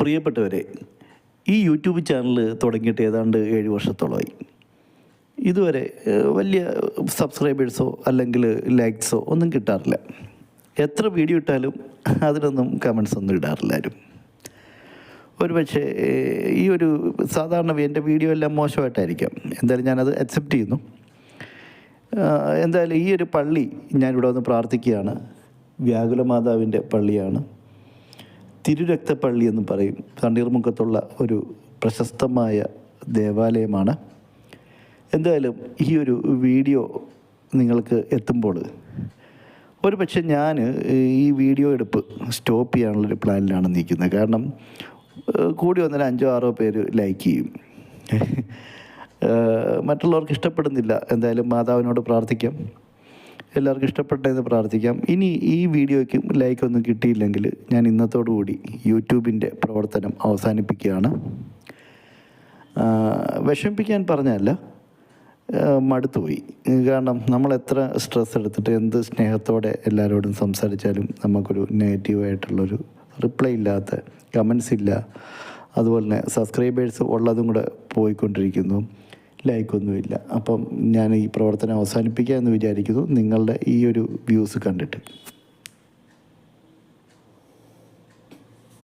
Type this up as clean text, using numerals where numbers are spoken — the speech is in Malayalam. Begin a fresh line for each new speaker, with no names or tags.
പ്രിയപ്പെട്ടവരെ, ഈ യൂട്യൂബ് ചാനൽ തുടങ്ങിയിട്ട് ഏതാണ്ട് 7 വർഷത്തോളമായി. ഇതുവരെ വലിയ സബ്സ്ക്രൈബേഴ്സോ അല്ലെങ്കിൽ ലൈക്സോ ഒന്നും കിട്ടാറില്ല. എത്ര വീഡിയോ ഇട്ടാലും അതിനൊന്നും കമൻസ് ഒന്നും ഇടാറില്ല ആരും. ഒരുപക്ഷെ ഈ ഒരു സാധാരണ എൻ്റെ വീഡിയോ എല്ലാം മോശമായിട്ടായിരിക്കാം. എന്തായാലും ഞാനത് അക്സെപ്റ്റ് ചെയ്യുന്നു. എന്തായാലും ഈ ഒരു പള്ളി ഞാനിവിടെ വന്ന് പ്രാർത്ഥിക്കുകയാണ്. വ്യാകുലമാതാവിൻ്റെ പള്ളിയാണ്. തിരുരക്തപ്പള്ളി എന്ന് പറയും. തണ്ണീർമുക്കത്തുള്ള ഒരു പ്രശസ്തമായ ദേവാലയമാണ്. എന്തായാലും ഈ ഒരു വീഡിയോ നിങ്ങൾക്ക് എത്തുമ്പോൾ ഒരുപക്ഷെ ഞാൻ ഈ വീഡിയോ എടുപ്പ് സ്റ്റോപ്പ് ചെയ്യാനുള്ളൊരു പ്ലാനിലാണ് നിൽക്കുന്നത്. കാരണം കൂടി വന്നാൽ 5-6 പേര് ലൈക്ക് ചെയ്യും. മറ്റുള്ളവർക്ക് ഇഷ്ടപ്പെടുന്നില്ല. എന്തായാലും മാതാവിനോട് പ്രാർത്ഥിക്കാം, എല്ലാവർക്കും ഇഷ്ടപ്പെട്ടതെന്ന് പ്രാർത്ഥിക്കാം. ഇനി ഈ വീഡിയോയ്ക്ക് ലൈക്കൊന്നും കിട്ടിയില്ലെങ്കിൽ ഞാൻ ഇന്നത്തോടുകൂടി യൂട്യൂബിൻ്റെ പ്രവർത്തനം അവസാനിപ്പിക്കുകയാണ്. വിഷമിപ്പിക്കാൻ പറഞ്ഞല്ല, മടുത്തുപോയി. കാരണം നമ്മൾ എത്ര സ്ട്രെസ് എടുത്തിട്ട് എന്ത് സ്നേഹത്തോടെ എല്ലാവരോടും സംസാരിച്ചാലും നമുക്കൊരു നെഗറ്റീവായിട്ടുള്ളൊരു റിപ്ലൈ ഇല്ലാത്ത, കമൻസ് ഇല്ല. അതുപോലെ തന്നെ സബ്സ്ക്രൈബേഴ്സ് ഉള്ളതും കൂടെ പോയിക്കൊണ്ടിരിക്കുന്നു, ലൈക്കൊന്നുമില്ല. അപ്പം ഞാൻ ഈ പ്രവർത്തനം അവസാനിപ്പിക്കുക എന്ന് വിചാരിക്കുന്നു, നിങ്ങളുടെ ഈ ഒരു വ്യൂസ് കണ്ടിട്ട്.